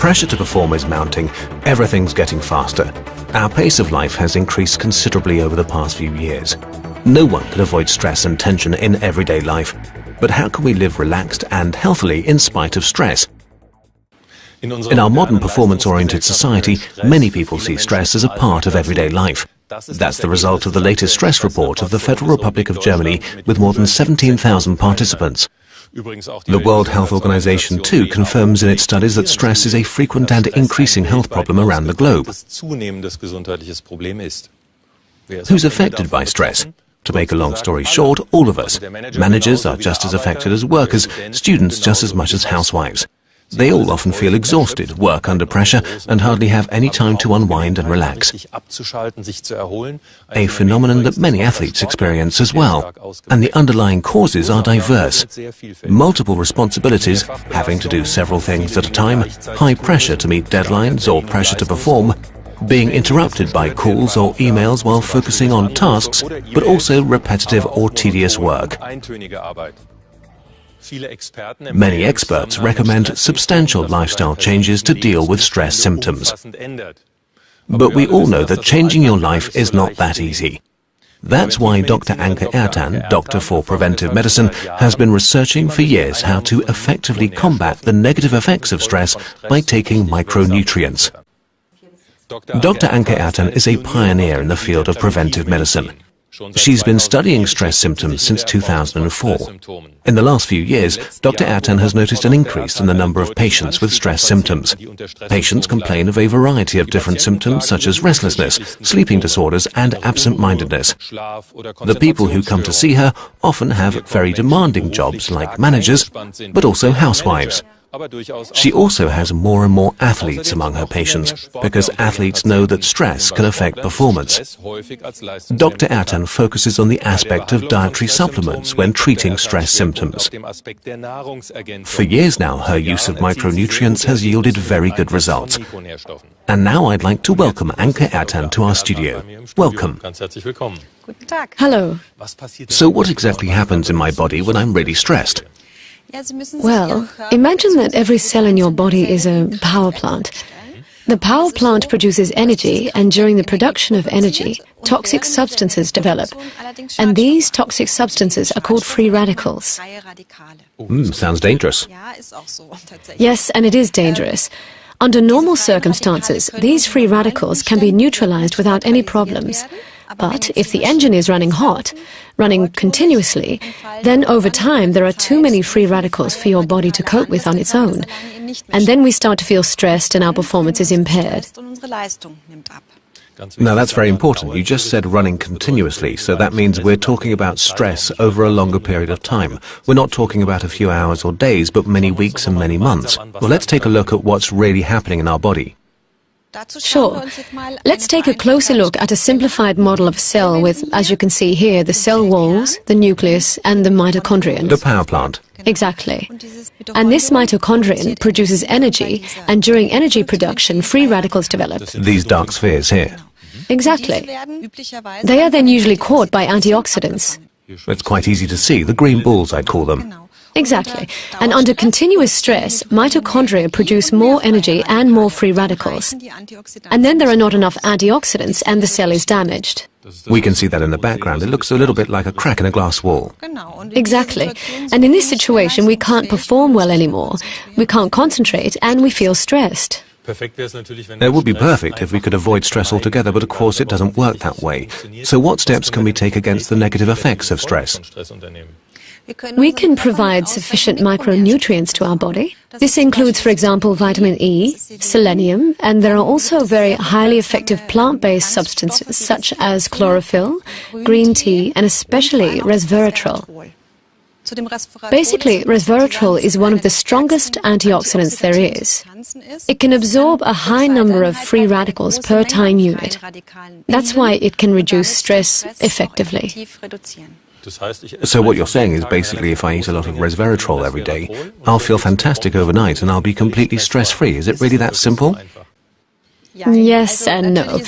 pressure to perform is mounting, everything's getting faster. Our pace of life has increased considerably over the past few years. No one can avoid stress and tension in everyday life. But how can we live relaxed and healthily in spite of stress? In our modern performance-oriented society, many people see stress as a part of everyday life. That's the result of the latest stress report of the Federal Republic of Germany with more than 17,000 participants. The World Health Organization too confirms in its studies that stress is a frequent and increasing health problem around the globe. Who's affected by stress? To make a long story short, all of us. Managers are just as affected as workers, students just as much as housewives. They all often feel exhausted, work under pressure, and hardly have any time to unwind and relax. A phenomenon that many athletes experience as well. And the underlying causes are diverse. Multiple responsibilities, having to do several things at a time, high pressure to meet deadlines or pressure to perform, being interrupted by calls or emails while focusing on tasks, but also repetitive or tedious work. Many experts recommend substantial lifestyle changes to deal with stress symptoms. But we all know that changing your life is not that easy. That's why Dr. Anke Ertan, Doctor for Preventive Medicine, has been researching for years how to effectively combat the negative effects of stress by taking micronutrients. Dr. Anke Ertan is a pioneer in the field of preventive medicine. She's been studying stress symptoms since 2004. In the last few years, Dr. Ertan has noticed an increase in the number of patients with stress symptoms. Patients complain of a variety of different symptoms such as restlessness, sleeping disorders, and absent-mindedness. The people who come to see her often have very demanding jobs like managers, but also housewives. She also has more and more athletes among her patients, because athletes know that stress can affect performance. Dr. Ertan focuses on the aspect of dietary supplements when treating stress symptoms. For years now, her use of micronutrients has yielded very good results. And now I'd like to welcome Anke Ertan to our studio. Welcome. Hello. So what exactly happens in my body when I'm really stressed? Well, imagine that every cell in your body is a power plant. The power plant produces energy, and during the production of energy, toxic substances develop. And these toxic substances are called free radicals. Sounds dangerous. Yes, and it is dangerous. Under normal circumstances, these free radicals can be neutralized without any problems. But if the engine is running hot, running continuously, then over time there are too many free radicals for your body to cope with on its own. And then we start to feel stressed and our performance is impaired. Now that's very important. You just said running continuously, so that means we're talking about stress over a longer period of time. We're not talking about a few hours or days, but many weeks and many months. Well, let's take a look at what's really happening in our body. Sure. Let's take a closer look at a simplified model of a cell with, as you can see here, the cell walls, the nucleus, and the mitochondrion. The power plant. Exactly. And this mitochondrion produces energy, and during energy production, free radicals develop. These dark spheres here. Exactly. They are then usually caught by antioxidants. It's quite easy to see. The green balls, I'd call them. Exactly. And under continuous stress, mitochondria produce more energy and more free radicals. And then there are not enough antioxidants and the cell is damaged. We can see that in the background. It looks a little bit like a crack in a glass wall. Exactly. And in this situation, we can't perform well anymore. We can't concentrate and we feel stressed. It would be perfect if we could avoid stress altogether, but of course it doesn't work that way. So what steps can we take against the negative effects of stress? We can provide sufficient micronutrients to our body. This includes, for example, vitamin E, selenium, and there are also very highly effective plant-based substances such as chlorophyll, green tea, and especially resveratrol. Basically, resveratrol is one of the strongest antioxidants there is. It can absorb a high number of free radicals per time unit. That's why it can reduce stress effectively. So what you're saying is basically if I eat a lot of resveratrol every day, I'll feel fantastic overnight and I'll be completely stress-free. Is it really that simple? Yes and no.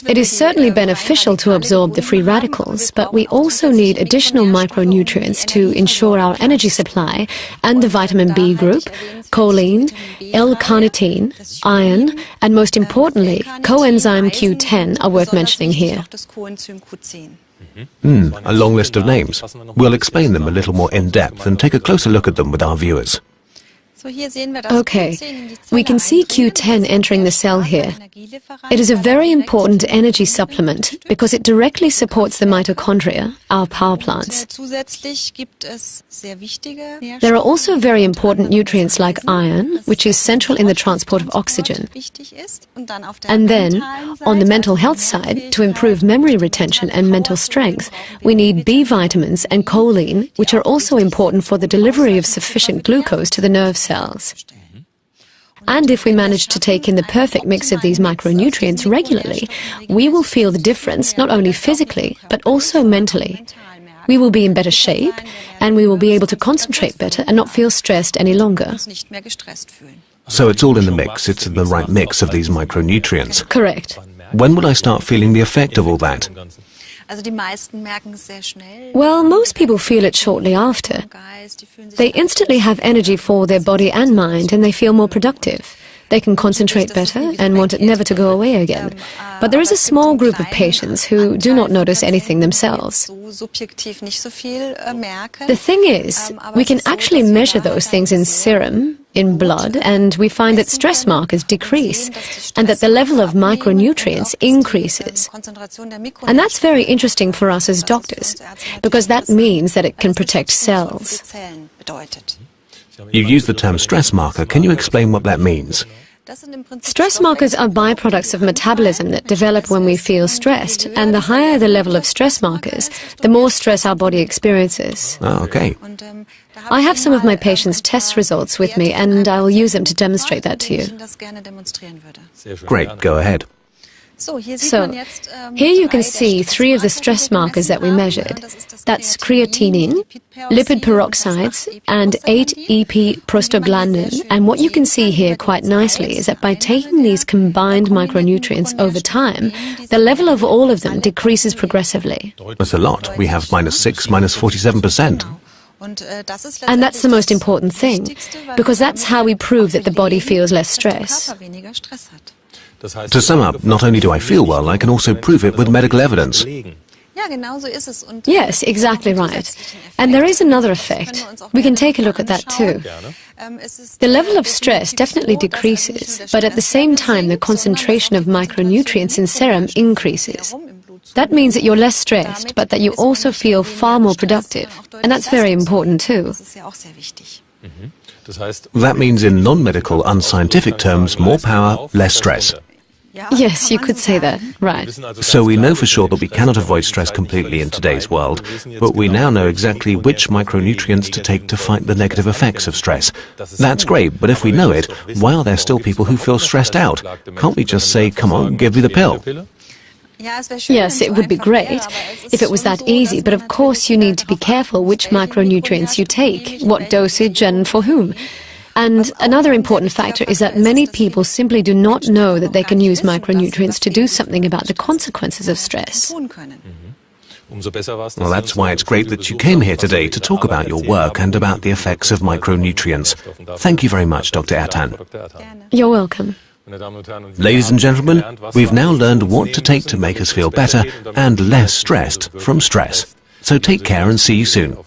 It is certainly beneficial to absorb the free radicals, but we also need additional micronutrients to ensure our energy supply and the vitamin B group, choline, L-carnitine, iron, and most importantly, coenzyme Q10 are worth mentioning here. A long list of names. We'll explain them a little more in depth and take a closer look at them with our viewers. Okay, we can see Q10 entering the cell here. It is a very important energy supplement because it directly supports the mitochondria, our power plants. There are also very important nutrients like iron, which is central in the transport of oxygen. And then, on the mental health side, to improve memory retention and mental strength, we need B vitamins and choline, which are also important for the delivery of sufficient glucose to the nerve cells. And if we manage to take in the perfect mix of these micronutrients regularly, we will feel the difference not only physically, but also mentally. We will be in better shape, and we will be able to concentrate better and not feel stressed any longer. So it's all in the mix. It's in the right mix of these micronutrients. Correct. When will I start feeling the effect of all that? Well, most people feel it shortly after. They instantly have energy for their body and mind, and they feel more productive. They can concentrate better and want it never to go away again. But there is a small group of patients who do not notice anything themselves. The thing is, we can actually measure those things in serum, in blood, and we find that stress markers decrease and that the level of micronutrients increases. And that's very interesting for us as doctors, because that means that it can protect cells. You use the term stress marker. Can you explain what that means? Stress markers are byproducts of metabolism that develop when we feel stressed, and the higher the level of stress markers, the more stress our body experiences. Oh, okay. I have some of my patients' test results with me, and I will use them to demonstrate that to you. Great, go ahead. So, here you can see 3 of the stress markers that we measured. That's creatinine, lipid peroxides, and 8-EP prostaglandin. And what you can see here quite nicely is that by taking these combined micronutrients over time, the level of all of them decreases progressively. That's a lot. We have -6, -47%. And that's the most important thing, because that's how we prove that the body feels less stress. To sum up, not only do I feel well, I can also prove it with medical evidence. Yes, exactly right. And there is another effect. We can take a look at that too. The level of stress definitely decreases, but at the same time the concentration of micronutrients in serum increases. That means that you're less stressed, but that you also feel far more productive. And that's very important too. That means in non-medical, unscientific terms, more power, less stress. Yes, you could say that, right. So we know for sure that we cannot avoid stress completely in today's world, but we now know exactly which micronutrients to take to fight the negative effects of stress. That's great, but if we know it, why are there still people who feel stressed out? Can't we just say, come on, give me the pill? Yes, it would be great if it was that easy, but of course you need to be careful which micronutrients you take, what dosage and for whom. And another important factor is that many people simply do not know that they can use micronutrients to do something about the consequences of stress. Well, that's why it's great that you came here today to talk about your work and about the effects of micronutrients. Thank you very much, Dr. Ertan. You're welcome. Ladies and gentlemen, we've now learned what to take to make us feel better and less stressed from stress. So take care and see you soon.